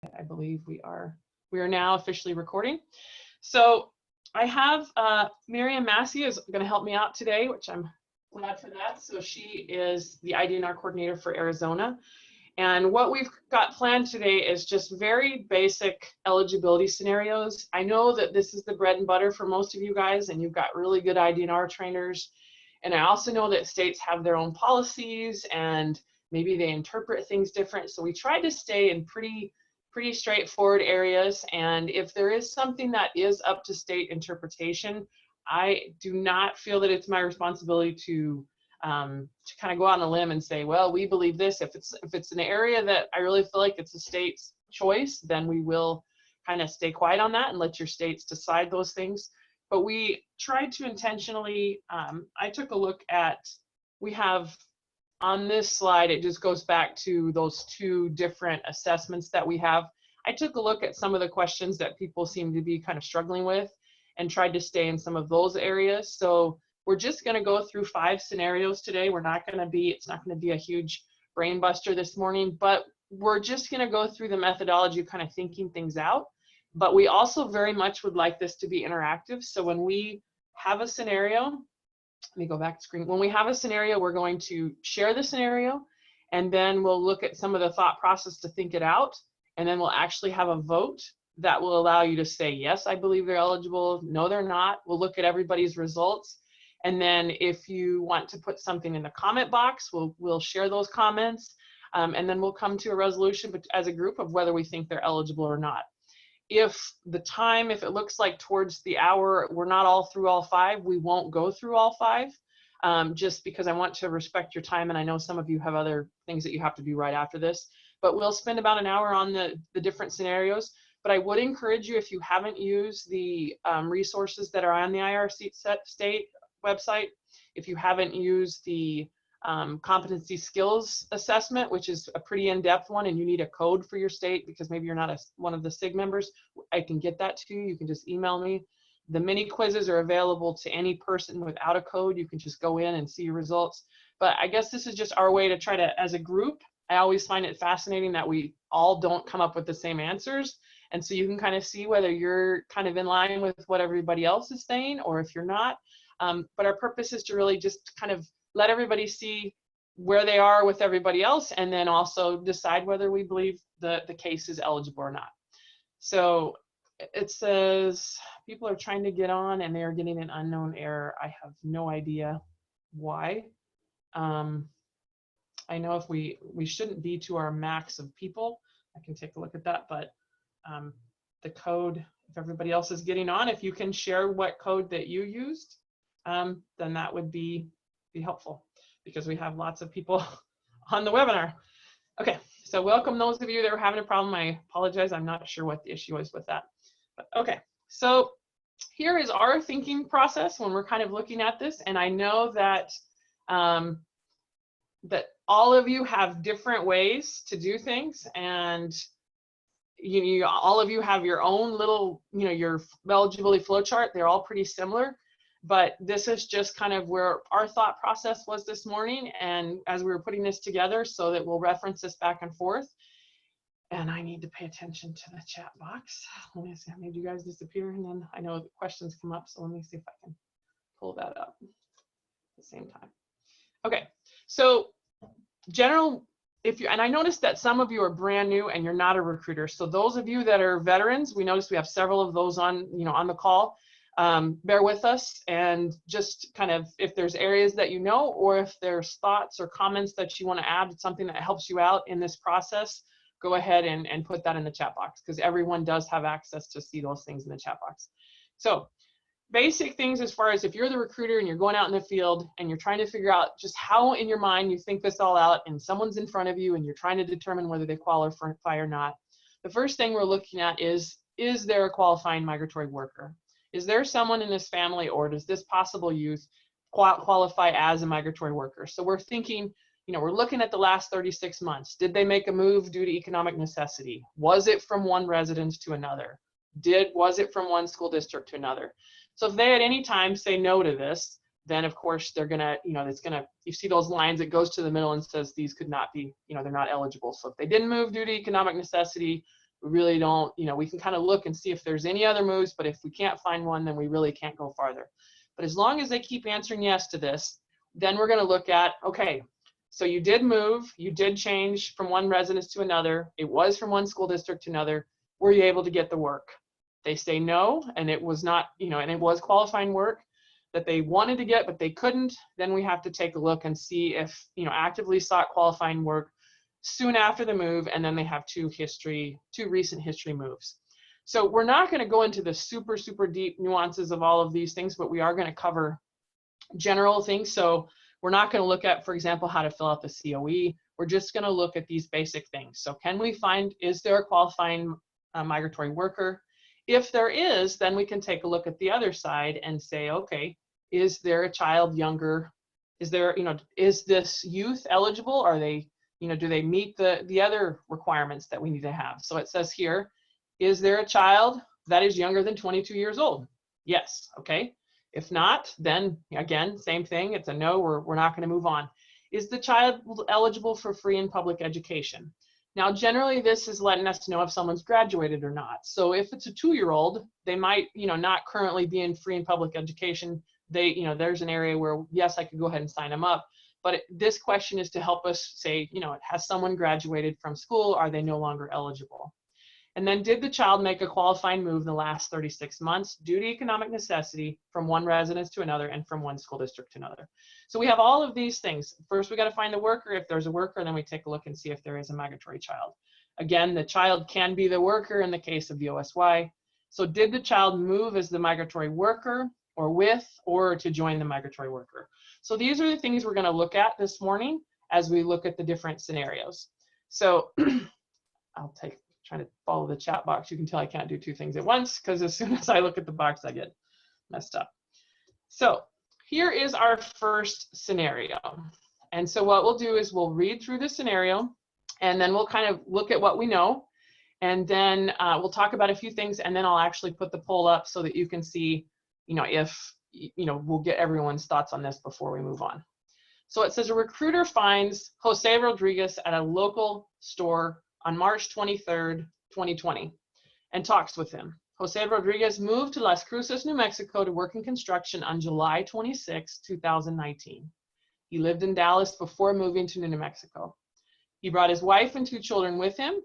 I believe we are now officially recording. So I have Miriam Massey is going to help me out today, which I'm glad for that. So she is the IDNR coordinator for Arizona. And what we've got planned today is just very basic eligibility scenarios. I know that this is the bread and butter for most of you guys, and you've got really good IDNR trainers. And I also know that states have their own policies and maybe they interpret things different. So we try to stay in pretty straightforward areas. And if there is something that is up to state interpretation, I do not feel that it's my responsibility to kind of go out on a limb and say, well, we believe this. If it's an area that I really feel like it's a state's choice, then we will kind of stay quiet on that and let your states decide those things. But we tried to intentionally, I took a look at, we have on this slide, it just goes back to those two different assessments that we have. I took a look at some of the questions that people seem to be kind of struggling with and tried to stay in some of those areas. So we're just going to go through 5 scenarios today. It's not going to be a huge brain buster this morning, but we're just going to go through the methodology of kind of thinking things out. But we also very much would like this to be interactive. So when we have a scenario, let me go back to screen. When we have a scenario, we're going to share the scenario, and then we'll look at some of the thought process to think it out, and then we'll actually have a vote that will allow you to say, yes, I believe they're eligible, no, they're not. We'll look at everybody's results, and then if you want to put something in the comment box, we'll share those comments, and then we'll come to a resolution as a group of whether we think they're eligible or not. If it looks like towards the hour, we're not all through all 5, we won't go through all 5, just because I want to respect your time. And I know some of you have other things that you have to do right after this, but we'll spend about an hour on the different scenarios. But I would encourage you, if you haven't used the resources that are on the IDRC state website, if you haven't used the competency skills assessment, which is a pretty in-depth one, and you need a code for your state because maybe you're not one of the SIG members, I can get that to you. You can just email me. The mini quizzes are available to any person without a code. You can just go in and see your results. But I guess this is just our way to try to, as a group, I always find it fascinating that we all don't come up with the same answers. And so you can kind of see whether you're kind of in line with what everybody else is saying or if you're not. But our purpose is to really just kind of let everybody see where they are with everybody else, and then also decide whether we believe the case is eligible or not. So it says people are trying to get on and they are getting an unknown error. I have no idea why. I know if we shouldn't be to our max of people. I can take a look at that, but the code, if everybody else is getting on, if you can share what code that you used, then that would be helpful because we have lots of people on the webinar. Okay, so welcome those of you that are having a problem. I apologize, I'm not sure what the issue is with that. But okay, so here is our thinking process when we're kind of looking at this, and I know that that all of you have different ways to do things, and all of you have your own little, your eligibility flowchart. They're all pretty similar. But this is just kind of where our thought process was this morning, and as we were putting this together, so that we'll reference this back and forth. And I need to pay attention to the chat box. Let me see, how many of you guys disappear? And then I know the questions come up, so let me see if I can pull that up at the same time. Okay, so general, and I noticed that some of you are brand new and you're not a recruiter. So those of you that are veterans, we noticed we have several of those on, on the call. Bear with us, and just kind of, if there's areas that or if there's thoughts or comments that you want to add, something that helps you out in this process, go ahead and put that in the chat box, because everyone does have access to see those things in the chat box. So basic things, as far as if you're the recruiter and you're going out in the field and you're trying to figure out just how in your mind you think this all out, and someone's in front of you and you're trying to determine whether they qualify or not, the first thing we're looking at is there a qualifying migratory worker? Is there someone in this family, or does this possible youth qualify as a migratory worker? So we're thinking, we're looking at the last 36 months. Did they make a move due to economic necessity? Was it from one residence to another? Was it from one school district to another? So if they at any time say no to this, then of course they're gonna, you see those lines, it goes to the middle and says these could not be, they're not eligible. So if they didn't move due to economic necessity, we really don't, we can kind of look and see if there's any other moves, but if we can't find one, then we really can't go farther. But as long as they keep answering yes to this, then we're going to look at, okay, so you did move, you did change from one residence to another, it was from one school district to another, were you able to get the work? They say no, and it was not, and it was qualifying work that they wanted to get, but they couldn't. Then we have to take a look and see if, actively sought qualifying work soon after the move, and then they have two recent history moves. So we're not going to go into the super, super deep nuances of all of these things, but we are going to cover general things. So we're not going to look at, for example, how to fill out the COE. We're just going to look at these basic things. So can we find, is there a qualifying migratory worker? If there is, then we can take a look at the other side and say, okay, is there a child younger? Is there, is this youth eligible? Are they, do they meet the other requirements that we need to have? So it says here, is there a child that is younger than 22 years old? Yes, okay. If not, then again, same thing, it's a no, we're not going to move on. Is the child eligible for free and public education? Now, generally, this is letting us know if someone's graduated or not. So if it's a 2-year-old, they might, not currently be in free and public education. They, there's an area where, yes, I could go ahead and sign them up. But this question is to help us say, has someone graduated from school? Are they no longer eligible? And then, did the child make a qualifying move in the last 36 months due to economic necessity from one residence to another and from one school district to another? So we have all of these things. First, we got to find the worker. If there's a worker, then we take a look and see if there is a migratory child. Again, the child can be the worker in the case of the OSY. So did the child move as the migratory worker or with or to join the migratory worker? So these are the things we're going to look at this morning as we look at the different scenarios. So I'll trying to follow the chat box. You can tell I can't do two things at once because as soon as I look at the box, I get messed up. So here is our first scenario. And so what we'll do is we'll read through the scenario and then we'll kind of look at what we know. And then we'll talk about a few things and then I'll actually put the poll up so that you can see, if, we'll get everyone's thoughts on this before we move on. So it says a recruiter finds Jose Rodriguez at a local store on March 23rd, 2020, and talks with him. Jose Rodriguez moved to Las Cruces, New Mexico to work in construction on July 26, 2019. He lived in Dallas before moving to New Mexico. He brought his wife and 2 children with him.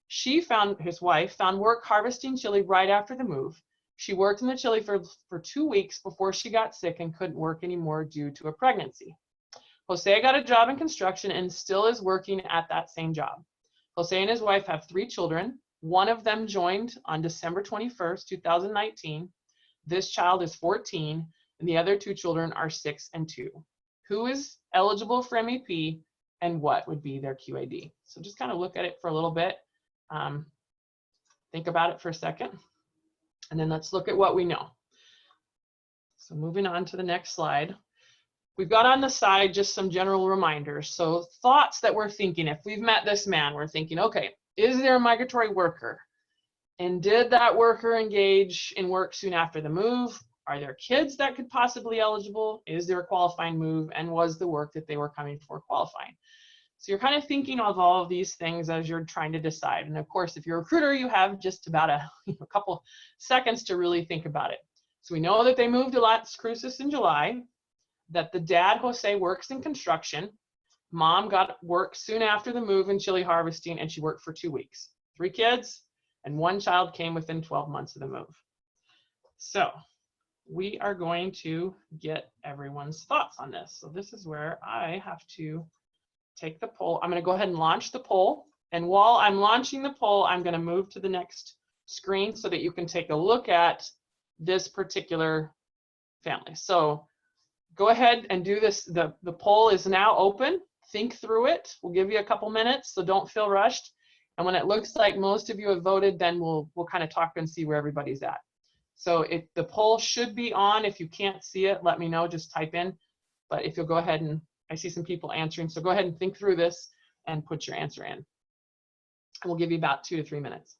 His wife found work harvesting chili right after the move. She worked in the chili for 2 weeks before she got sick and couldn't work anymore due to a pregnancy. Jose got a job in construction and still is working at that same job. Jose and his wife have 3 children. One of them joined on December 21st, 2019. This child is 14, and the other 2 children are 6 and 2. Who is eligible for MEP, and what would be their QAD? So just kind of look at it for a little bit. Think about it for a second, and then let's look at what we know. So moving on to the next slide. We've got on the side just some general reminders. So thoughts that we're thinking, if we've met this man, we're thinking, okay, is there a migratory worker? And did that worker engage in work soon after the move? Are there kids that could possibly be eligible? Is there a qualifying move? And was the work that they were coming for qualifying? So you're kind of thinking of all of these things as you're trying to decide. And of course, if you're a recruiter, you have just about a couple seconds to really think about it. So we know that they moved to Las Cruces in July, that the dad, Jose, works in construction. Mom got work soon after the move in chili harvesting, and she worked for 2 weeks. 3 kids, and 1 child came within 12 months of the move. So we are going to get everyone's thoughts on this. So this is where I have to take the poll. I'm going to go ahead and launch the poll. And while I'm launching the poll, I'm going to move to the next screen so that you can take a look at this particular family. So go ahead and do this. The poll is now open. Think through it. We'll give you a couple minutes, so don't feel rushed. And when it looks like most of you have voted, then we'll kind of talk and see where everybody's at. So the poll should be on. If you can't see it, let me know. Just type in. But if you'll go ahead and, I see some people answering, so go ahead and think through this and put your answer in. And we'll give you about 2 to 3 minutes.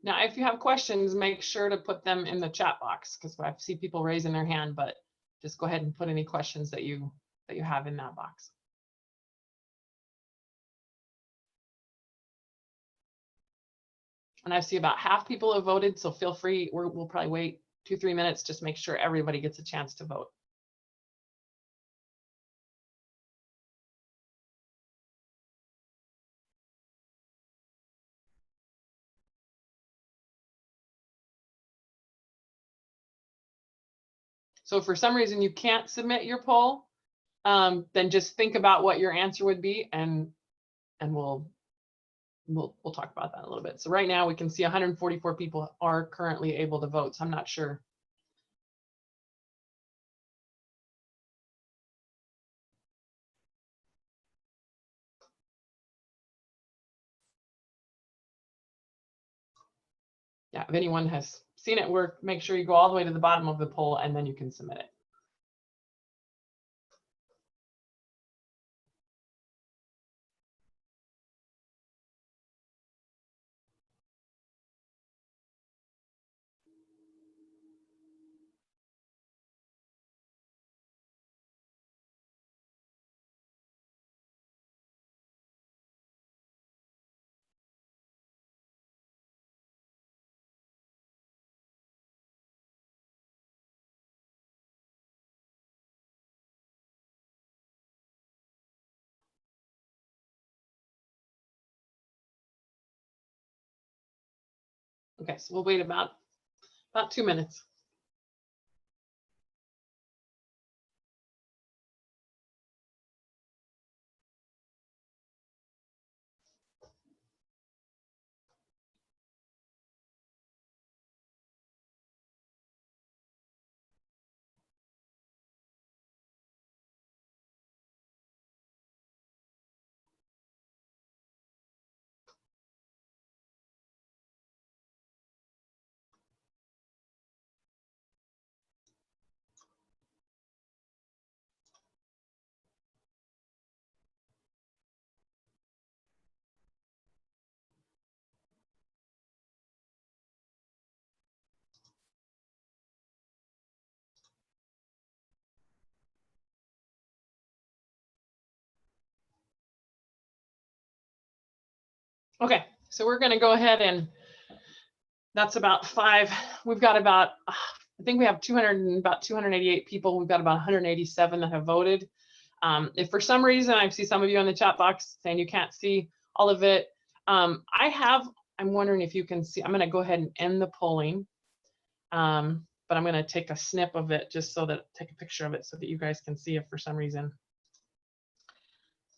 Now, if you have questions, make sure to put them in the chat box, because I see people raising their hand, but just go ahead and put any questions that you have in that box. And I see about half people have voted, so feel free. We'll probably wait 2-3 minutes, just make sure everybody gets a chance to vote. So if for some reason you can't submit your poll, then just think about what your answer would be, and we'll talk about that in a little bit. So right now we can see 144 people are currently able to vote. So I'm not sure. Yeah, if anyone has seen it work, make sure you go all the way to the bottom of the poll and then you can submit it. Okay, so we'll wait about 2 minutes. Okay, so we're going to go ahead, and that's about 5. We've got about, I think we have about 288 people. We've got about 187 that have voted. If for some reason I see some of you in the chat box saying you can't see all of it, I'm wondering if you can see. I'm going to go ahead and end the polling, but I'm going to take a snip of it just so that, take a picture of it so that you guys can see if for some reason.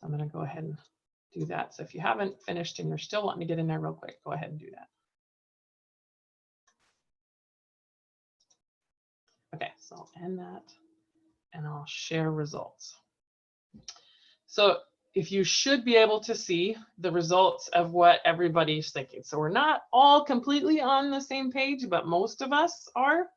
I'm going to go ahead and do that. So if you haven't finished and you're still wanting to get in there real quick, go ahead and do that. Okay, so I'll end that and I'll share results. So if you should be able to see the results of what everybody's thinking. So we're not all completely on the same page, but most of us are.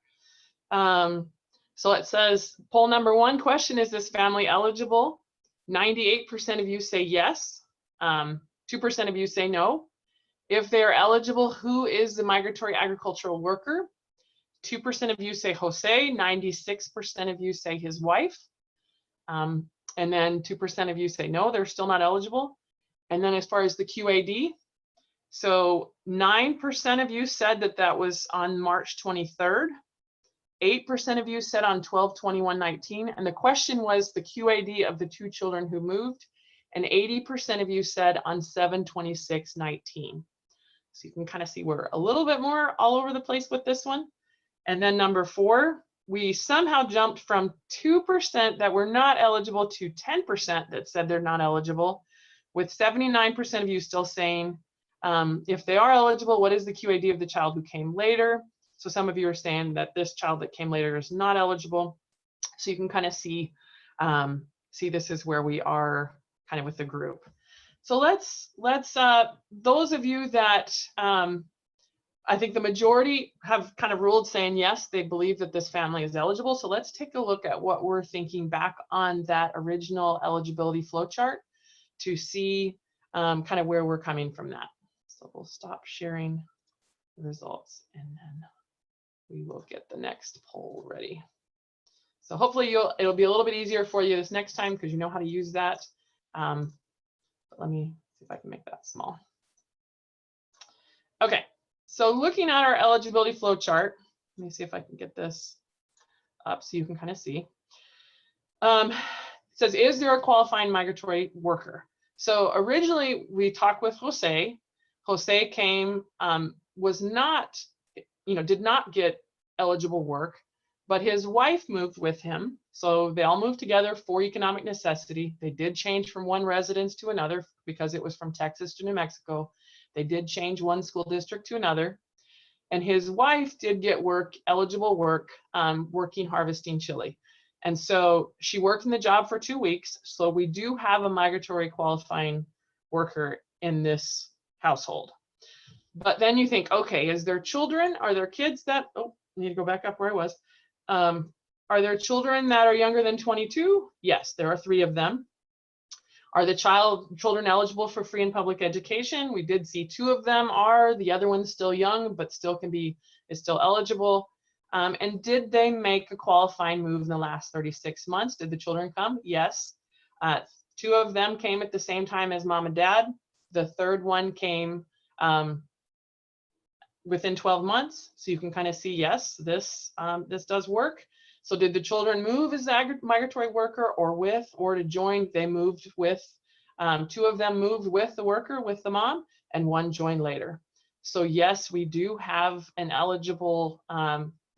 So it says poll number 1 question, is this family eligible? 98% of you say yes. 2% of you say no. If they're eligible, who is the migratory agricultural worker? 2% of you say Jose, 96% of you say his wife. And then 2% of you say no, they're still not eligible. And then as far as the QAD, so 9% of you said that that was on March 23rd. 8% of you said on 12/21/19. And the question was the QAD of the 2 children who moved. And 80% of you said on 7/26/19. So you can kind of see we're a little bit more all over the place with this one. And then number 4, we somehow jumped from 2% that were not eligible to 10% that said they're not eligible, with 79% of you still saying, if they are eligible, what is the QAD of the child who came later? So some of you are saying that this child that came later is not eligible. So you can kind of see this is where we are kind of with the group. So let's those of you that I think the majority have kind of ruled saying yes, they believe that this family is eligible. So let's take a look at what we're thinking back on that original eligibility flowchart to see kind of where we're coming from that. So we'll stop sharing results, and then we will get the next poll ready. So hopefully it'll be a little bit easier for you this next time because you know how to use that. But let me see if I can make that small. Okay, so looking at our eligibility flow chart, let me see if I can get this up so you can kind of see. It says, is there a qualifying migratory worker? So originally we talked with Jose. Jose came, was not, did not get eligible work, but his wife moved with him. So they all moved together for economic necessity. They did change from one residence to another because it was from Texas to New Mexico. They did change one school district to another. And his wife did get work, eligible work, working harvesting chili. And so she worked in the job for 2 weeks. So we do have a migratory qualifying worker in this household. But then you think, okay, is there children? Are there kids that, oh, I need to go back up where I was. Are there children that are younger than 22? Yes, there are 3 of them. Are the children eligible for free and public education? We did see 2 of them are. The other one's still young, but still is still eligible. And did they make a qualifying move in the last 36 months? Did the children come? Yes. 2 of them came at the same time as mom and dad. The third one came within 12 months. So you can kind of see, yes, this does work. So did the children move as a migratory worker or to join? They moved with, 2 of them moved with the worker, with the mom, and 1 joined later. So yes, we do have an eligible,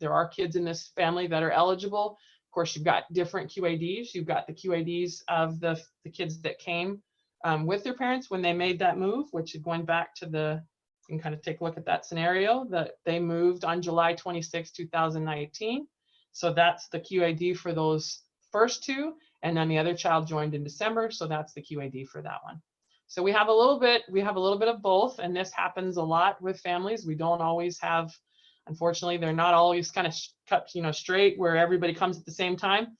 there are kids in this family that are eligible. Of course, you've got different QADs. You've got the QADs of the kids that came with their parents when they made that move, which is going back to you can kind of take a look at that scenario that they moved on July 26, 2019. So that's the QAD for those first 2, and then the other child joined in December, so that's the QAD for that one. So we have a little bit of both, and this happens a lot with families. We don't always have, unfortunately, they're not always kind of cut, straight where everybody comes at the same time.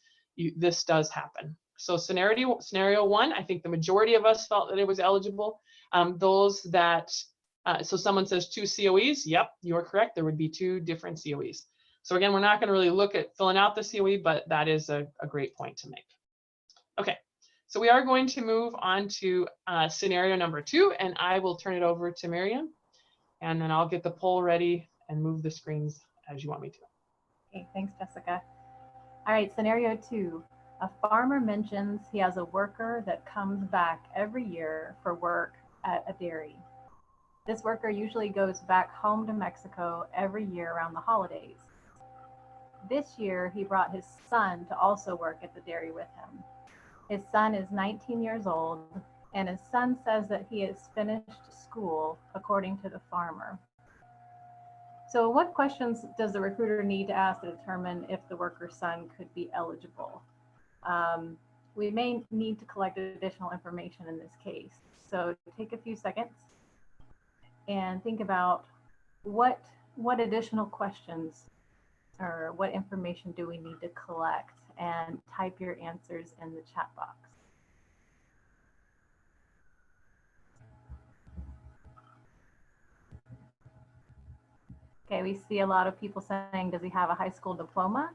This does happen. So scenario 1, I think the majority of us felt that it was eligible. Those that, so someone says 2 COEs. Yep, you are correct. There would be 2 different COEs. So again, we're not going to really look at filling out the COE, but that is a great point to make. Okay, so we are going to move on to scenario number 2, and I will turn it over to Miriam, and then I'll get the poll ready and move the screens as you want me to. Okay, thanks, Jessica. All right, scenario 2. A farmer mentions he has a worker that comes back every year for work at a dairy. This worker usually goes back home to Mexico every year around the holidays. This year, he brought his son to also work at the dairy with him. His son is 19 years old, and his son says that he has finished school, according to the farmer. So what questions does the recruiter need to ask to determine if the worker's son could be eligible? We may need to collect additional information in this case. So take a few seconds and think about what additional questions or what information do we need to collect, and type your answers in the chat box. Okay, we see a lot of people saying, does he have a high school diploma?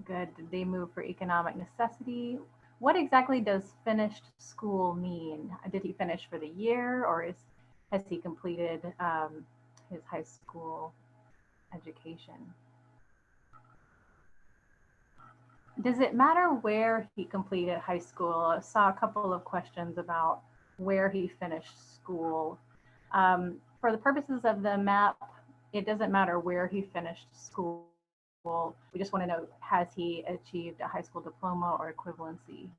Good. Did they move for economic necessity? What exactly does finished school mean? Did he finish for the year, or has he completed his high school education? Does it matter where he completed high school? I saw a couple of questions about where he finished school. For the purposes of the map, it doesn't matter where he finished school. We just want to know, has he achieved a high school diploma or equivalency?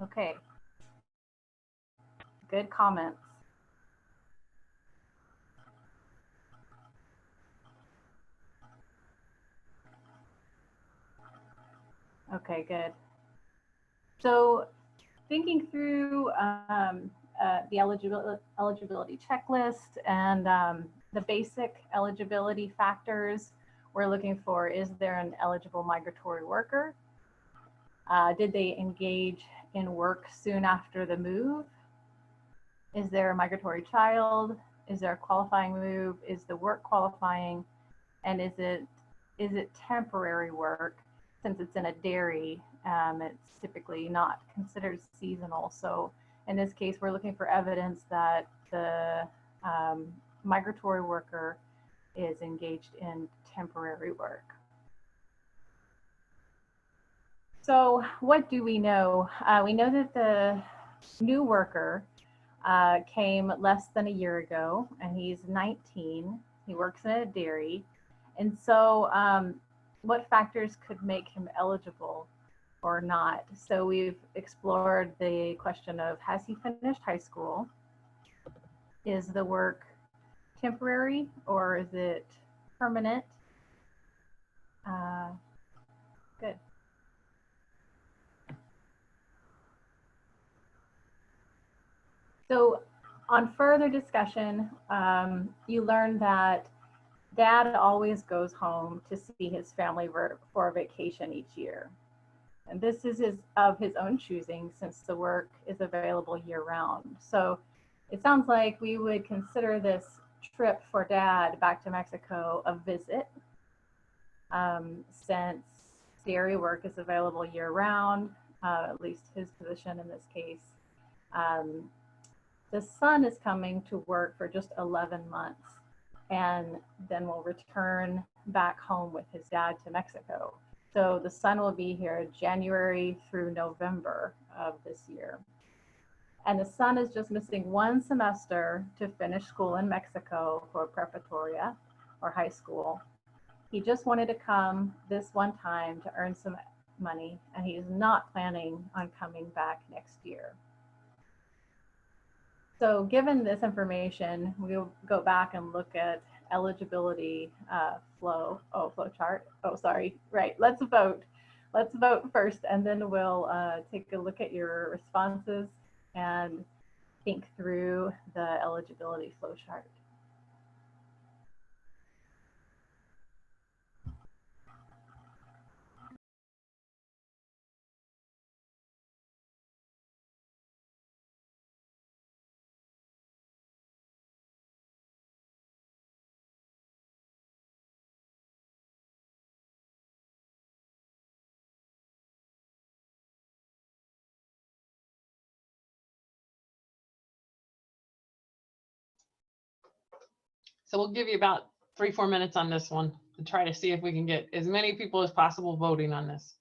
Okay. Good comments. Okay, good. So thinking through the eligibility checklist and the basic eligibility factors we're looking for, is there an eligible migratory worker? Did they engage in work soon after the move? Is there a migratory child? Is there a qualifying move? Is the work qualifying? And is it temporary work? Since it's in a dairy, it's typically not considered seasonal. So in this case, we're looking for evidence that the migratory worker is engaged in temporary work. So what do we know? We know that the new worker came less than a year ago, and he's 19. He works in a dairy. And so what factors could make him eligible or not? So we've explored the question of, has he finished high school? Is the work temporary or is it permanent? Good. So on further discussion, you learn that Dad always goes home to see his family for a vacation each year. And this is of his own choosing, since the work is available year-round. So it sounds like we would consider this trip for Dad back to Mexico a visit, since dairy work is available year-round, at least his position in this case. The son is coming to work for just 11 months and then will return back home with his dad to Mexico. So the son will be here January through November of this year. And the son is just missing one semester to finish school in Mexico for preparatoria or high school. He just wanted to come this one time to earn some money, and he's not planning on coming back next year. So given this information, we'll go back and look at eligibility flowchart. Oh, sorry, right, let's vote. Let's vote first, and then we'll take a look at your responses and think through the eligibility flowchart. So we'll give you about 3-4 minutes on this one to try to see if we can get as many people as possible voting on this.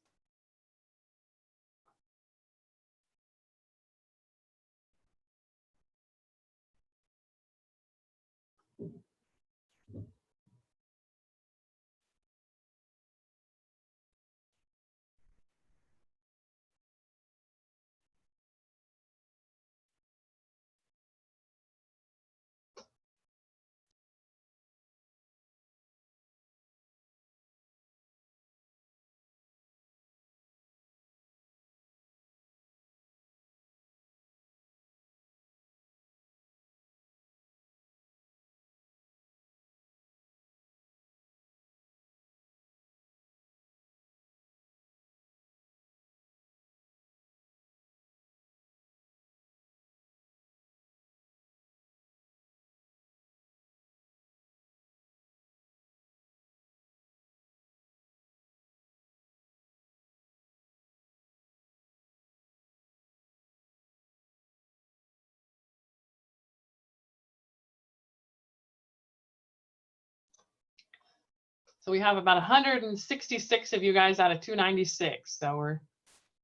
So we have about 166 of you guys out of 296. So we're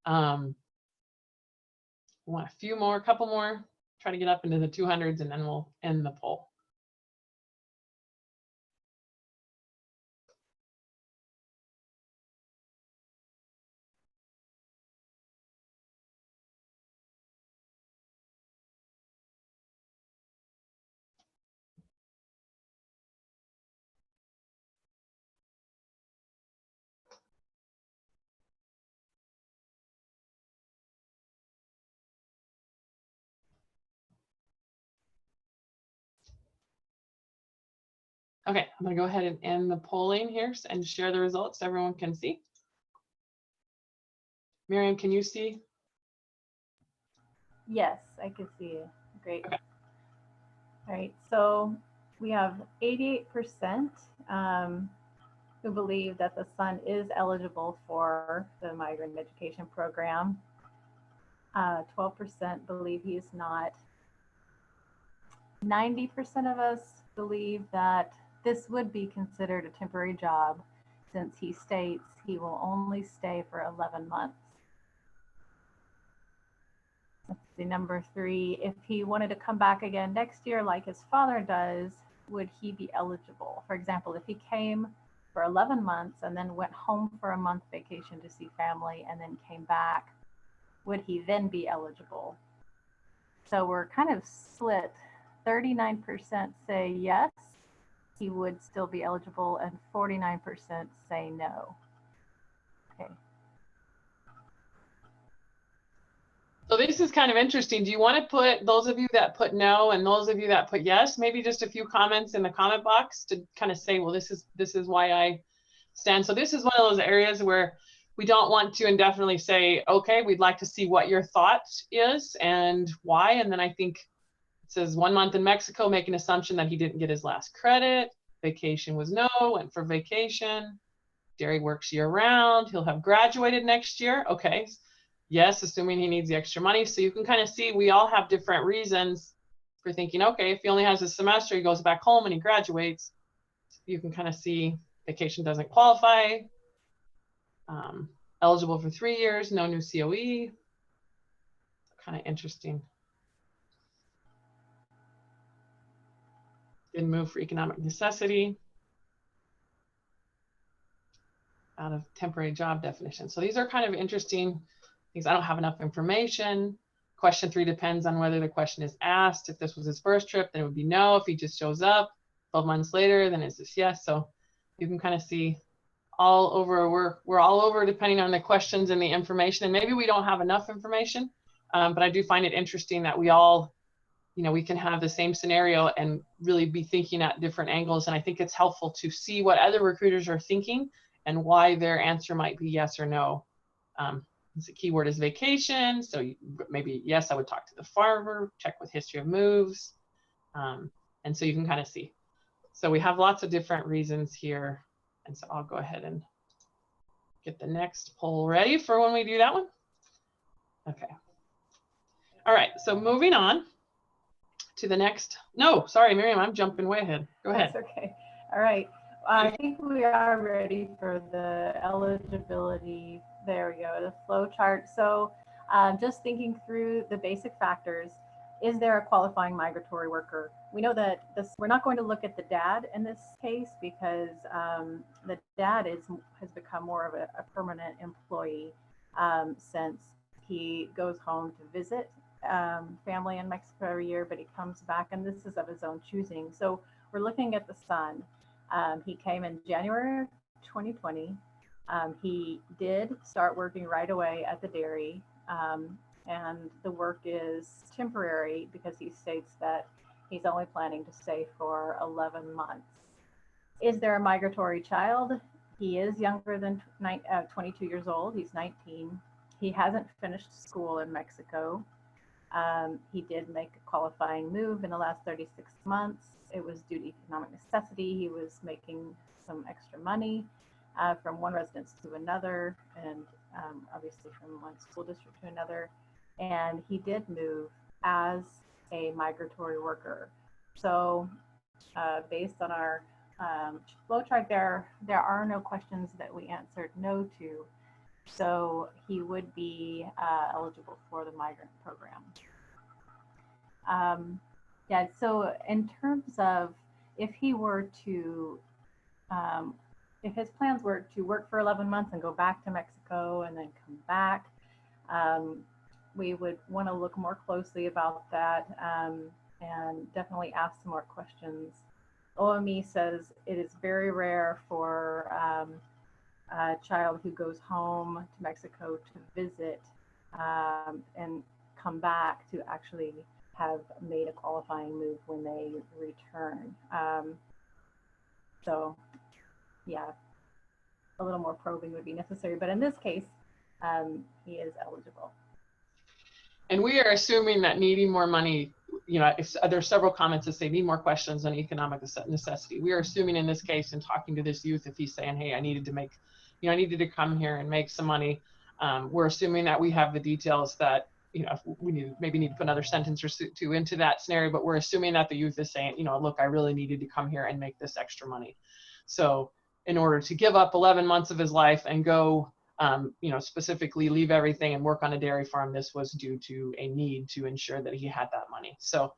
we want a few more, a couple more, try to get up into the 200s, and then we'll end the poll. Okay, I'm going to go ahead and end the polling here and share the results so everyone can see. Miriam, can you see? Yes, I can see it. Great. All right, so we have 88% who believe that the son is eligible for the migrant education program. 12% believe he is not. 90% of us believe that this would be considered a temporary job since he states he will only stay for 11 months. Let's see, number 3, if he wanted to come back again next year like his father does, would he be eligible? For example, if he came for 11 months and then went home for a month vacation to see family and then came back, would he then be eligible? So we're kind of split. 39% say yes, he would still be eligible, and 49% say no. Okay. So this is kind of interesting. Do you want to put, those of you that put no and those of you that put yes, maybe just a few comments in the comment box to kind of say, well, this is why I stand. So this is one of those areas where we don't want to indefinitely say, okay, we'd like to see what your thought is and why. And then I think it says 1 month in Mexico, make an assumption that he didn't get his last credit. Vacation was no, went for vacation. Derry works year round. He'll have graduated next year. Okay. Yes, assuming he needs the extra money. So you can kind of see we all have different reasons for thinking, okay, if he only has a semester, he goes back home and he graduates. You can kind of see vacation doesn't qualify. Eligible for 3 years, no new COE. Kind of interesting. Didn't move for economic necessity. Out of temporary job definition. So these are kind of interesting things. I don't have enough information. Question 3 depends on whether the question is asked. If this was his first trip, then it would be no. If he just shows up 12 months later, then it's this yes. So you can kind of see all over, we're all over depending on the questions and the information. And maybe we don't have enough information, but I do find it interesting that we all, you know, we can have the same scenario and really be thinking at different angles. And I think it's helpful to see what other recruiters are thinking and why their answer might be yes or no. The keyword is vacation. So maybe, yes, I would talk to the farmer, check with history of moves. And so you can kind of see. So we have lots of different reasons here. And so I'll go ahead and get the next poll ready for when we do that one. Okay. All right, so moving on to the next. No, sorry, Miriam, I'm jumping way ahead. Go ahead. That's okay. All right. I think we are ready for the eligibility. There we go, the flow chart. So just thinking through the basic factors, is there a qualifying migratory worker? We know that we're not going to look at the dad in this case because the dad has become more of a permanent employee since he goes home to visit family in Mexico every year, but he comes back and this is of his own choosing. So we're looking at the son. He came in January 2020. He did start working right away at the dairy, and the work is temporary because he states that he's only planning to stay for 11 months. Is there a migratory child? He is younger than 22 years old. He's 19. He hasn't finished school in Mexico. He did make a qualifying move in the last 36 months. It was due to economic necessity. He was making some extra money from one residence to another, and obviously from one school district to another. And he did move as a migratory worker. So based on our flow chart, there are no questions that we answered no to. So he would be eligible for the migrant program. Yeah, so in terms of if he were to, if his plans were to work for 11 months and go back to Mexico and then come back, we would want to look more closely about that and definitely ask some more questions. OME says it is very rare for a child who goes home to Mexico to visit and come back to actually have made a qualifying move when they return. So yeah, a little more probing would be necessary, but in this case, he is eligible. And we are assuming that needing more money, you know, if there's several comments that say need more questions on economic necessity. We are assuming in this case, in talking to this youth, if he's saying, hey, I needed to make, you know, I needed to come here and make some money, we're assuming that we have the details that, you know, we maybe need to put another sentence or two into that scenario, but we're assuming that the youth is saying, you know, look, I really needed to come here and make this extra money. So in order to give up 11 months of his life and go, you know, specifically leave everything and work on a dairy farm, this was due to a need to ensure that he had that money. So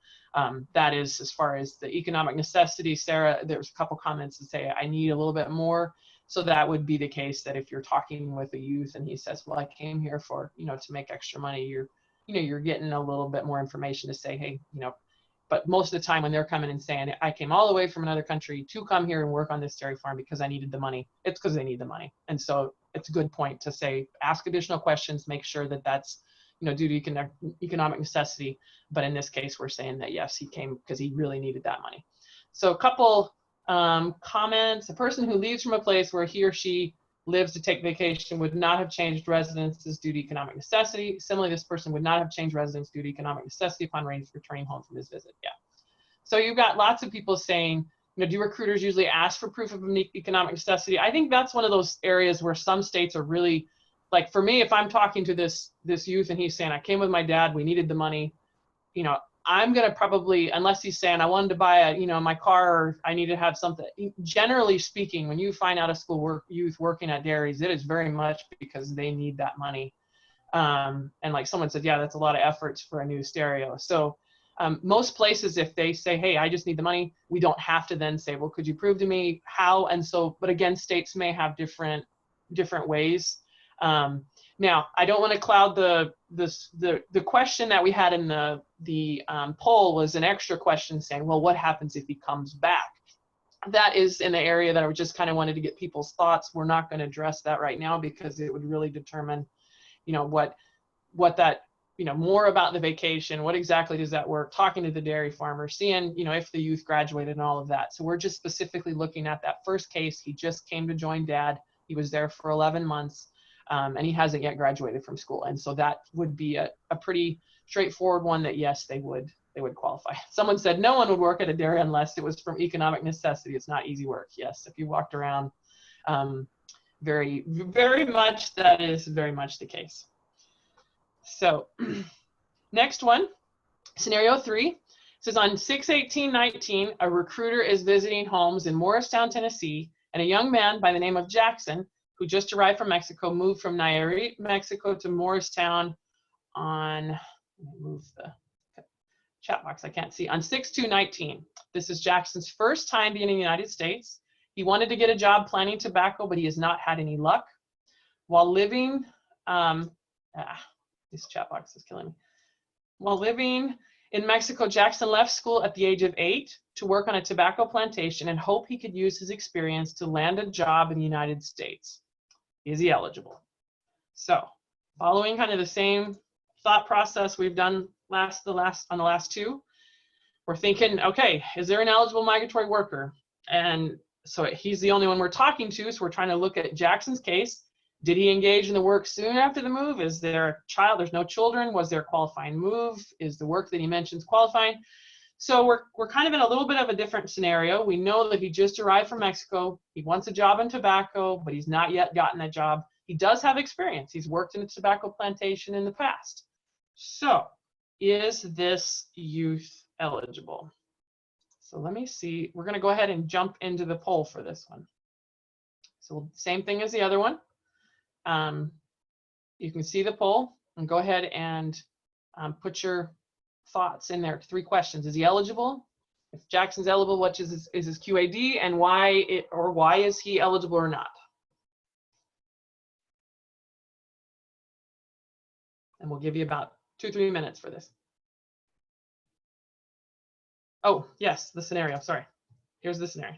that is as far as the economic necessity. Sarah, there's a couple comments that say, I need a little bit more. So that would be the case that if you're talking with a youth and he says, well, I came here for, you know, to make extra money, you're getting a little bit more information to say, hey, you know, but most of the time when they're coming and saying, I came all the way from another country to come here and work on this dairy farm because I needed the money, it's because they need the money. And so it's a good point to say, ask additional questions, make sure that that's, you know, due to economic necessity. But in this case, we're saying that, yes, he came because he really needed that money. So a couple comments. A person who leaves from a place where he or she lives to take vacation would not have changed residences due to economic necessity. Similarly, this person would not have changed residence due to economic necessity upon returning home from his visit. Yeah. So you've got lots of people saying, you know, do recruiters usually ask for proof of economic necessity? I think that's one of those areas where some states are really, like for me, if I'm talking to this youth and he's saying, I came with my dad, we needed the money, you know, I'm going to probably, unless he's saying I wanted to buy a, you know, my car, or I need to have something. Generally speaking, when you find out a youth working at dairies, it is very much because they need that money. And like someone said, yeah, that's a lot of efforts for a new stereo. So most places, if they say, hey, I just need the money, we don't have to then say, well, could you prove to me how? And so, but again, states may have different ways. Now, I don't want to cloud the question that we had in the poll was an extra question saying, well, what happens if he comes back? That is in the area that I just kind of wanted to get people's thoughts. We're not going to address that right now because it would really determine, you know, what that, you know, more about the vacation, what exactly does that work, talking to the dairy farmer, seeing, you know, if the youth graduated and all of that. So we're just specifically looking at that first case. He just came to join dad. He was there for 11 months. And he hasn't yet graduated from school. And so that would be a pretty straightforward one that, yes, they would qualify. Someone said no one would work at a dairy unless it was from economic necessity. It's not easy work. Yes, if you walked around, very, very much, that is very much the case. So next one, scenario 3, says on 6/18/19, a recruiter is visiting homes in Morristown, Tennessee, and a young man by the name of Jackson, who just arrived from Mexico, moved from Nayarit, Mexico to Morristown on, let me move the chat box, I can't see, on 6/2/19. This is Jackson's first time being in the United States. He wanted to get a job planting tobacco, but he has not had any luck. While living, this chat box is killing me. While living in Mexico, Jackson left school at the age of 8 to work on a tobacco plantation and hope he could use his experience to land a job in the United States. Is he eligible? So following kind of the same thought process we've done on the last two, we're thinking, okay, is there an eligible migratory worker? And so he's the only one we're talking to. So we're trying to look at Jackson's case. Did he engage in the work soon after the move? Is there a child? There's no children. Was there a qualifying move? Is the work that he mentions qualifying? So we're kind of in a little bit of a different scenario. We know that he just arrived from Mexico. He wants a job in tobacco, but he's not yet gotten a job. He does have experience. He's worked in a tobacco plantation in the past. So is this youth eligible? So let me see. We're going to go ahead and jump into the poll for this one. So same thing as the other one. You can see the poll and go ahead and put your thoughts in there. 3 questions. Is he eligible? If Jackson's eligible, what is his QAD, and why is he eligible or not? And we'll give you about 2-3 minutes for this. Oh, yes, the scenario. Sorry. Here's the scenario.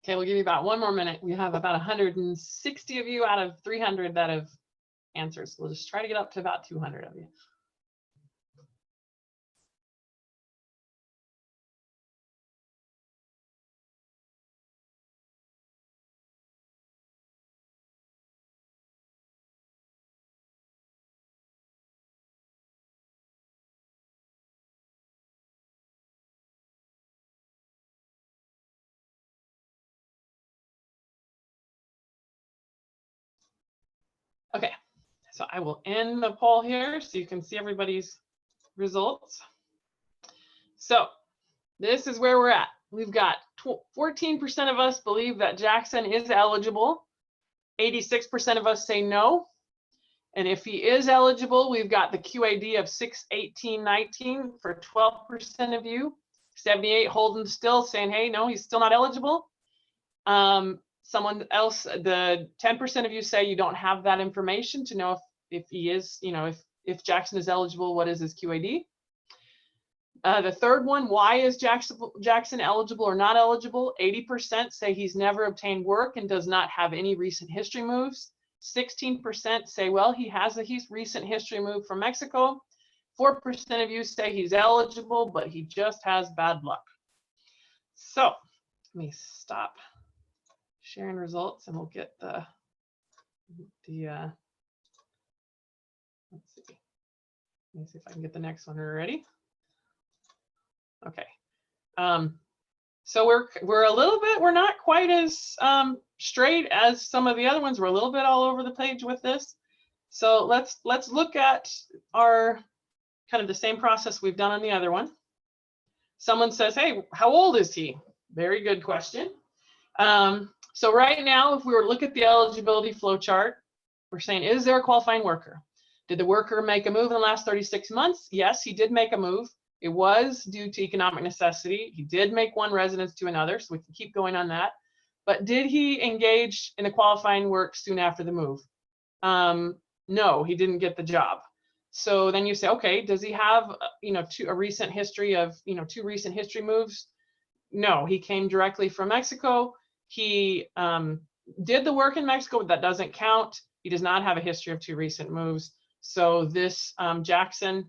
Okay, we'll give you about 1 more minute. We have about 160 of you out of 300 that have answers. We'll just try to get up to about 200 of you. Okay, so I will end the poll here so you can see everybody's results. So this is where we're at. We've got 14% of us believe that Jackson is eligible. 86% of us say no. And if he is eligible, we've got the QAD of 61819 for 12% of you. 78 holding still, saying, hey, no, he's still not eligible. Someone else, the 10% of you say you don't have that information to know if he is, if Jackson is eligible, what is his QAD? The third one, why is Jackson eligible or not eligible? 80% say he's never obtained work and does not have any recent history moves. 16% say, well, he has a recent history move from Mexico. 4% of you say he's eligible, but he just has bad luck. So let me stop sharing results and we'll get the let's see. Let me see if I can get the next one ready. Okay. So we're a little bit, we're not quite as straight as some of the other ones. We're a little bit all over the page with this. So let's look at our kind of the same process we've done on the other one. Someone says, hey, how old is he? Very good question. So right now, if we were to look at the eligibility flow chart, we're saying, is there a qualifying worker? Did the worker make a move in the last 36 months? Yes, he did make a move. It was due to economic necessity. He did make one residence to another, so we can keep going on that. But did he engage in the qualifying work soon after the move? No, he didn't get the job. So then you say, okay, does he have, a recent history of, 2 recent history moves? No, he came directly from Mexico. He did the work in Mexico, but that doesn't count. He does not have a history of 2 recent moves. So this Jackson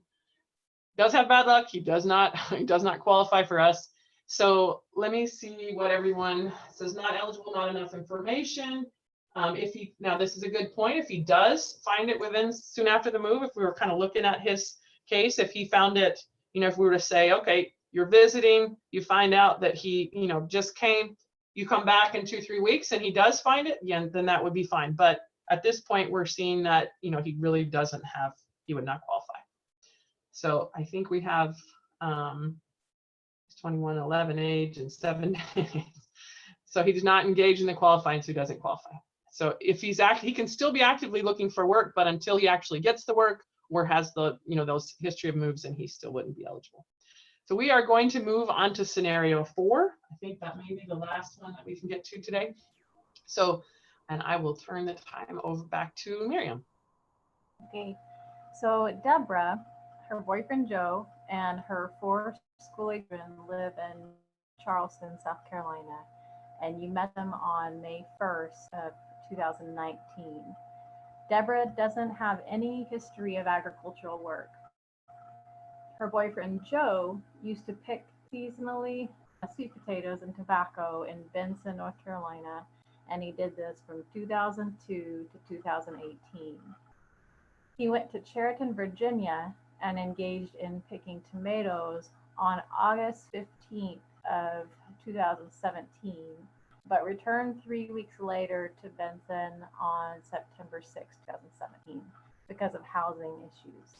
does have bad luck. He does not qualify for us. So let me see what everyone says. Not eligible, not enough information. Now this is a good point. If he does find it within soon after the move, if we were kind of looking at his case, if he found it, if we were to say, okay, you're visiting, you find out that he, just came, you come back in 2-3 weeks and he does find it, yeah, then that would be fine. But at this point, we're seeing that, he really doesn't have, he would not qualify. So I think we have 21, 11 age and 7 days. So he did not engage in the qualifying, so he doesn't qualify. So if he can still be actively looking for work, but until he actually gets the work or has the, those history of moves, then he still wouldn't be eligible. So we are going to move on to scenario 4. I think that may be the last one that we can get to today. So, and I will turn the time over back to Miriam. Okay, so Deborah, her boyfriend Joe, and her 4 school-age children live in Charleston, South Carolina, and you met them on May 1st of 2019. Deborah doesn't have any history of agricultural work. Her boyfriend Joe used to pick seasonally sweet potatoes and tobacco in Benson, North Carolina, and he did this from 2002 to 2018. He went to Chariton, Virginia, and engaged in picking tomatoes on August 15th of 2017, but returned 3 weeks later to Benson on September 6, 2017, because of housing issues.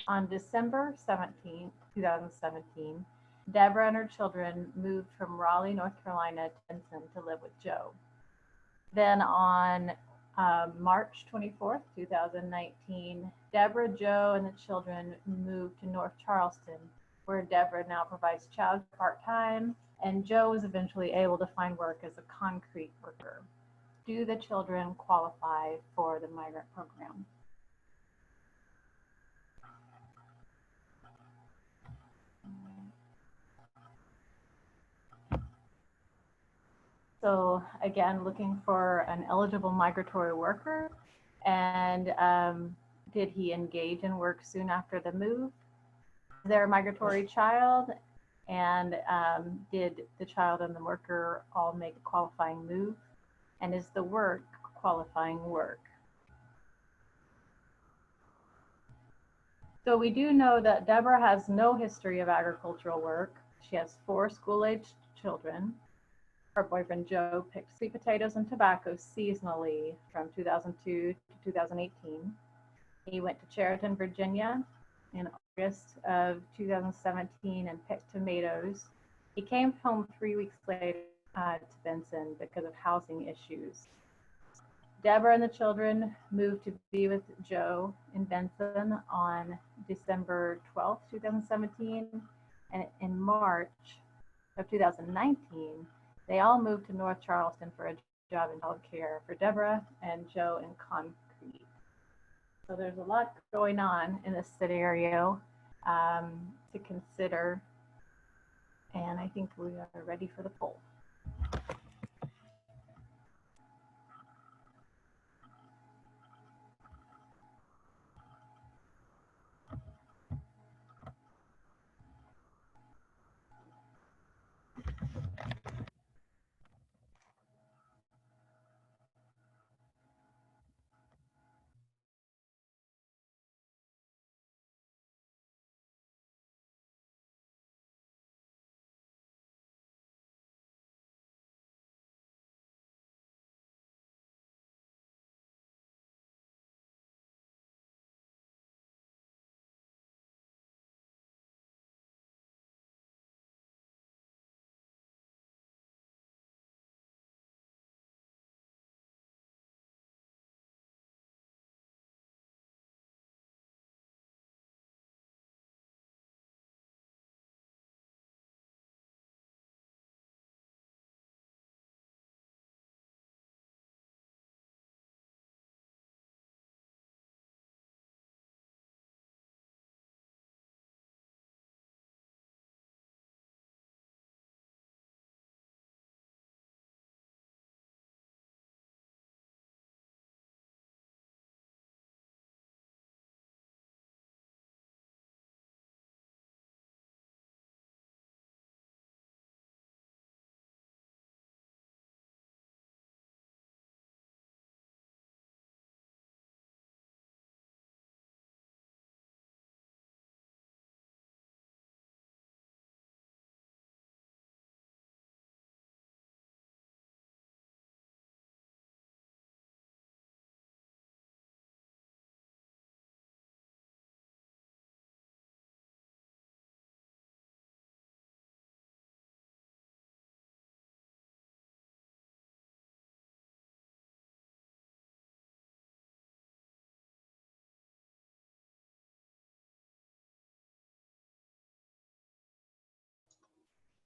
On December 17, 2017, Deborah and her children moved from Raleigh, North Carolina to Benson to live with Joe. Then on March 24th, 2019, Deborah, Joe, and the children moved to North Charleston, where Deborah now provides child part-time, and Joe was eventually able to find work as a concrete worker. Do the children qualify for the migrant program? So again, looking for an eligible migratory worker. And did he engage in work soon after the move? Is there a migratory child? And did the child and the worker all make a qualifying move? And is the work qualifying work? So we do know that Deborah has no history of agricultural work. She has 4 school-aged children. Her boyfriend Joe picked sweet potatoes and tobacco seasonally from 2002 to 2018. He went to Chariton, Virginia in August of 2017 and picked tomatoes. He came home 3 weeks later to Benson because of housing issues. Deborah and the children moved to be with Joe in Benson on December 12, 2017, and in March of 2019, they all moved to North Charleston for a job in childcare for Deborah and Joe in concrete. So there's a lot going on in this scenario to consider, and I think we are ready for the poll.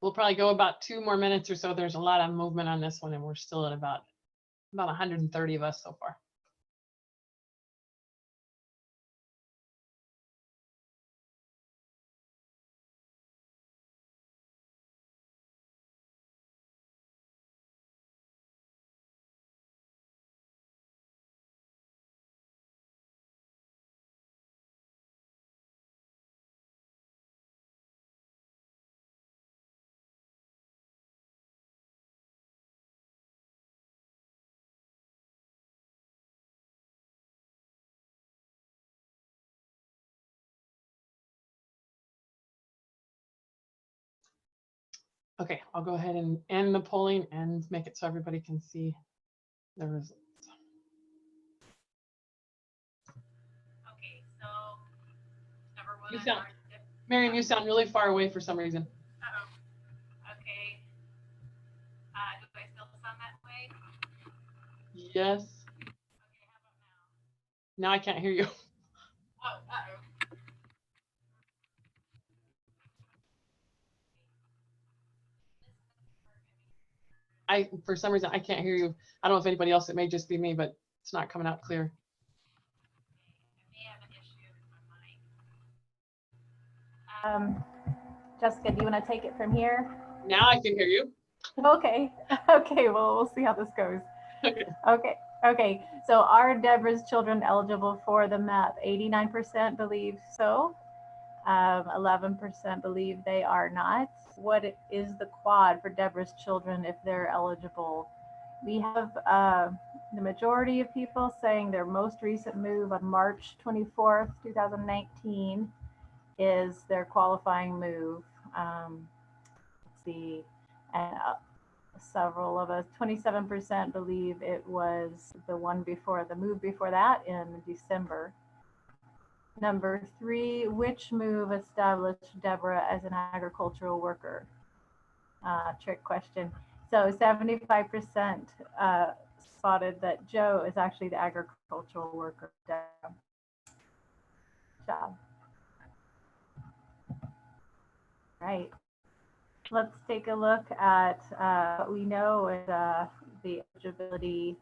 We'll probably go about 2 more minutes or so. There's a lot of movement on this one, and we're still at about 130 of us so far. Okay, I'll go ahead and end the polling and make it so everybody can see the results. Okay, so number one, You sound, Miriam, you sound really far away for some reason. Okay. Do I still sound that way? Yes. Okay, how about now? Now I can't hear you. Oh, For some reason, I can't hear you. I don't know if anybody else, it may just be me, but it's not coming out clear. I may have an issue with my mic. Jessica, do you want to take it from here? Now I can hear you. Okay. Okay. Well, we'll see how this goes. Okay. Okay. Okay. So are Deborah's children eligible for the MAP? 89% believe so. 11% believe they are not. What is the quad for Deborah's children if they're eligible? We have the majority of people saying their most recent move on March 24th, 2019 is their qualifying move. Let's see, and several of us, 27% believe it was the one before, the move before that in December. Number 3, which move established Deborah as an agricultural worker? Trick question. So 75% spotted that Joe is actually the agricultural worker. Deborah. Good job. Right. Let's take a look at what we know is the eligibility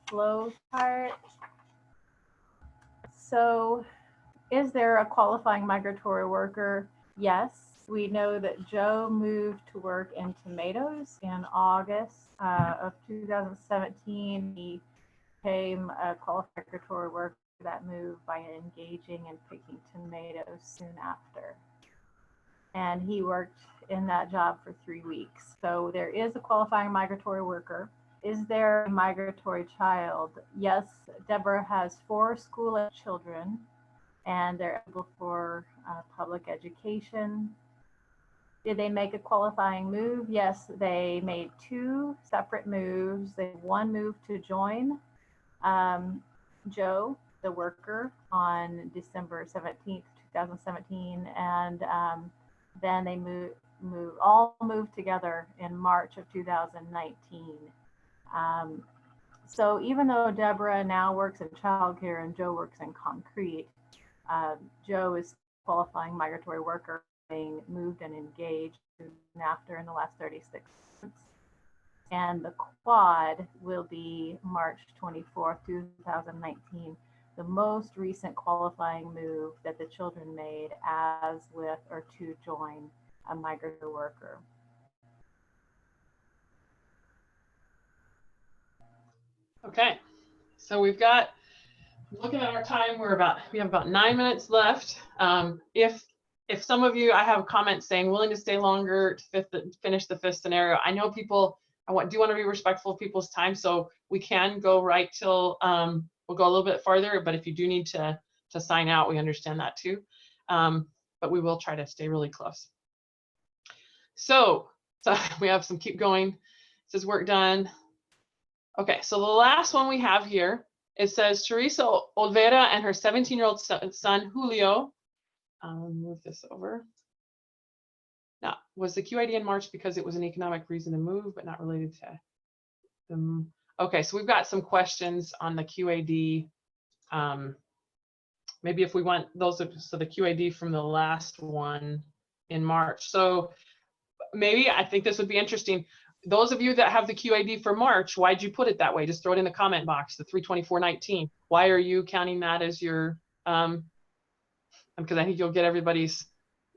flow chart. So is there a qualifying migratory worker? Yes. We know that Joe moved to work in tomatoes in August of 2017. He became a qualified migratory worker for that move by engaging and picking tomatoes soon after. And he worked in that job for 3 weeks. So there is a qualifying migratory worker. Is there a migratory child? Yes, Deborah has 4 school-age children, and they're eligible for public education. Did they make a qualifying move? Yes, they made 2 separate moves. They one move to join Joe, the worker, on December 17th, 2017, and then they all moved together in March of 2019. So even though Deborah now works in childcare and Joe works in concrete, Joe is qualifying migratory worker, being moved and engaged after in the last 36 months. And the quad will be March 24th, 2019, the most recent qualifying move that the children made as with or to join a migratory worker. Okay, so we've got, looking at our time, we have about 9 minutes left. If some of you, I have a comment saying willing to stay longer to finish the 5th scenario. I know people, do want to be respectful of people's time, so we can go right till, we'll go a little bit farther, but if you do need to sign out, we understand that too. But we will try to stay really close. So we have some, keep going. It says work done. Okay, so the last one we have here, it says Teresa Olvera and her 17-year-old son, Julio, move this over. Now, was the QID in March because it was an economic reason to move, but not related to them? Okay, so we've got some questions on the QAD. Maybe if we want those, so the QAD from the last one in March. So maybe, I think this would be interesting. Those of you that have the QAD for March, why'd you put it that way? Just throw it in the comment box, the 324.19. Why are you counting that as your, because I think you'll get everybody's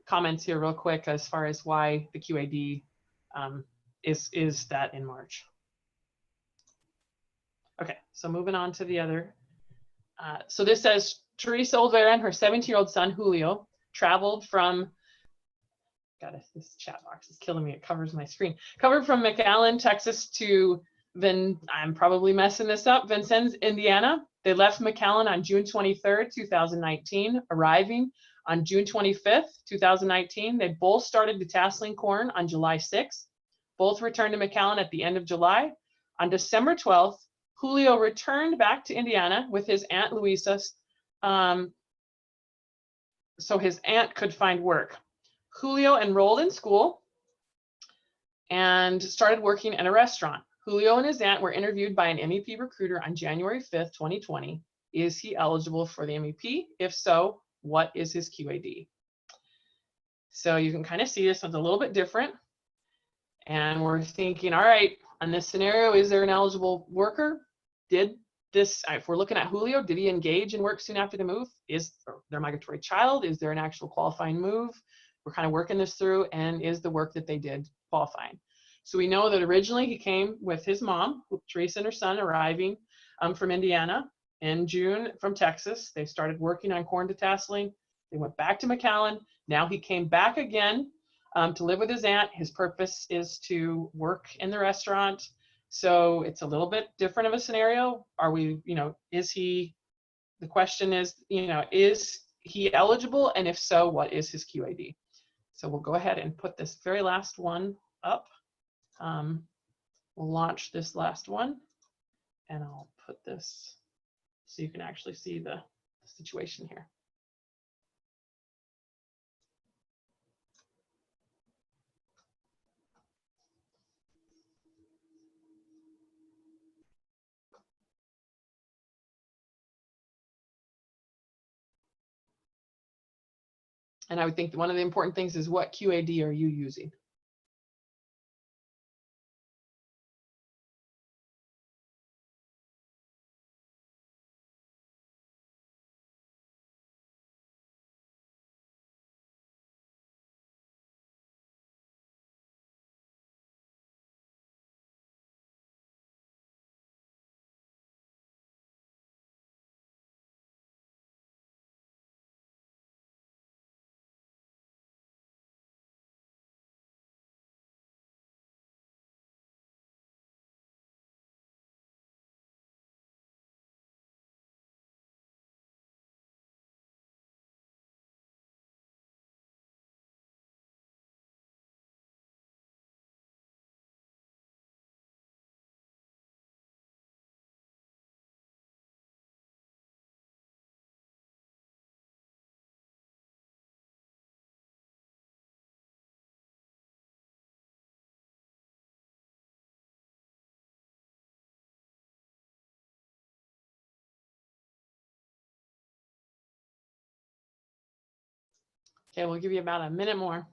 comments here real quick as far as why the QAD is that in March. Okay, so moving on to the other. So this says Teresa Olvera and her 17-year-old son, Julio, traveled from, this chat box is killing me. It covers my screen. Covered from McAllen, Texas to I'm probably messing this up, Vincennes, Indiana. They left McAllen on June 23rd, 2019, arriving on June 25th, 2019. They both started detasseling corn on July 6th. Both returned to McAllen at the end of July. On December 12th, Julio returned back to Indiana with his Aunt Louisa, so his aunt could find work. Julio enrolled in school and started working in a restaurant. Julio and his aunt were interviewed by an MEP recruiter on January 5th, 2020. Is he eligible for the MEP? If so, what is his QAD? So you can kind of see this one's a little bit different. And we're thinking, all right, on this scenario, is there an eligible worker? Did this, if we're looking at Julio, did he engage in work soon after the move? Is there a migratory child? Is there an actual qualifying move? We're kind of working this through, and is the work that they did qualifying? So we know that originally he came with his mom, Teresa and her son, arriving from Indiana in June from Texas. They started working on corn detasseling. They went back to McAllen. Now he came back again to live with his aunt. His purpose is to work in the restaurant. So it's a little bit different of a scenario. Are we, is he, the question is, is he eligible? And if so, what is his QAD? So we'll go ahead and put this very last one up. We'll launch this last one, and I'll put this so you can actually see the situation here. And I would think one of the important things is what QAD are you using? Okay, we'll give you about a minute more.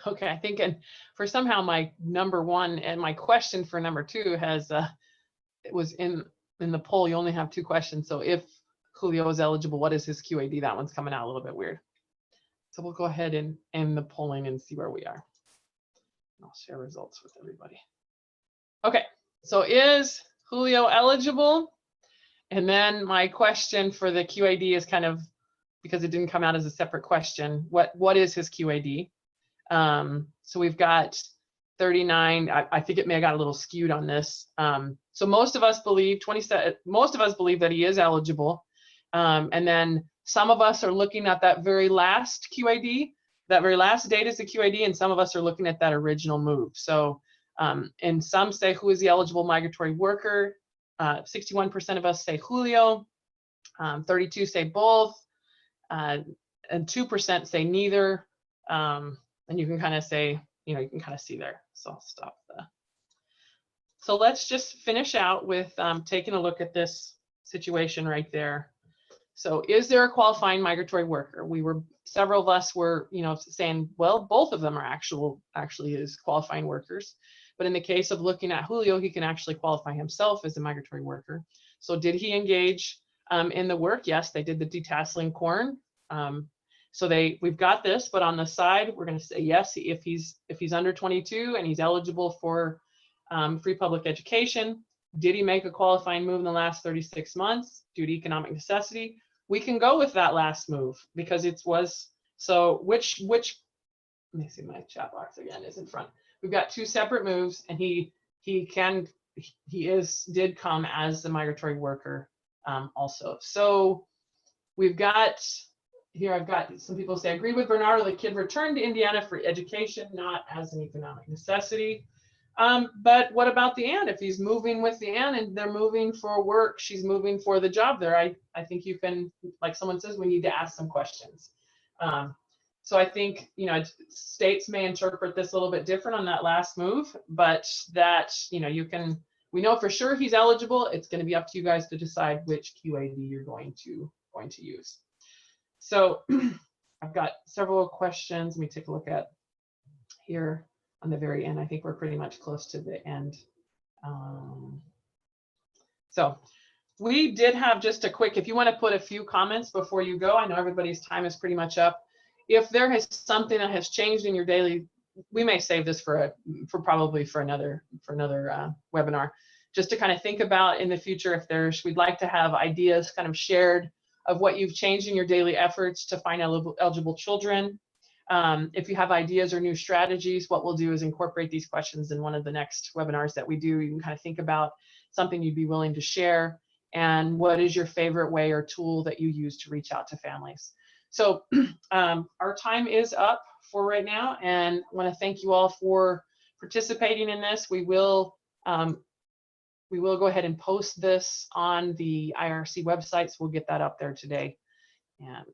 Okay, I think, and for somehow my number one and my question for number two has, it was in the poll, you only have two questions. So if Julio is eligible, what is his QAD? That one's coming out a little bit weird. So we'll go ahead and end the polling and see where we are. I'll share results with everybody. Okay, so is Julio eligible? And then my question for the QAD is kind of, because it didn't come out as a separate question, what is his QAD? So we've got 39. I think it may have got a little skewed on this. So most of us believe that he is eligible. And then some of us are looking at that very last QAD, that very last date is the QAD, and some of us are looking at that original move. So, and some say, who is the eligible migratory worker? 61% of us say Julio, 32 say both, and 2% say neither. And you can kind of say, you can kind of see there. So I'll stop there. So let's just finish out with taking a look at this situation right there. So is there a qualifying migratory worker? Several of us were, saying, well, both of them are actually is qualifying workers. But in the case of looking at Julio, he can actually qualify himself as a migratory worker. So did he engage in the work? Yes, they did the detasseling corn. So we've got this, but on the side, we're going to say yes, if he's under 22 and he's eligible for free public education. Did he make a qualifying move in the last 36 months due to economic necessity? We can go with that last move because it was, so which, let me see, my chat box again is in front. We've got two separate moves, and he he did come as a migratory worker also. So we've got here, I've got some people say, agree with Bernardo, the kid returned to Indiana for education, not as an economic necessity. But what about the aunt? If he's moving with the aunt and they're moving for work, she's moving for the job there, I think you can, like someone says, we need to ask some questions. So I think, you know, states may interpret this a little bit different on that last move, but that, you know, we know for sure he's eligible. It's going to be up to you guys to decide which QAD you're going to use. So I've got several questions. Let me take a look at here on the very end. I think we're pretty much close to the end. So we did have just a quick, if you want to put a few comments before you go, I know everybody's time is pretty much up. If there is something that has changed in your daily, we may save this for another webinar, just to kind of think about in the future if we'd like to have ideas kind of shared of what you've changed in your daily efforts to find eligible children. If you have ideas or new strategies, what we'll do is incorporate these questions in one of the next webinars that we do. You can kind of think about something you'd be willing to share, and what is your favorite way or tool that you use to reach out to families. So our time is up for right now, and I want to thank you all for participating in this. We will go ahead and post this on the IRC website, so we'll get that up there today. And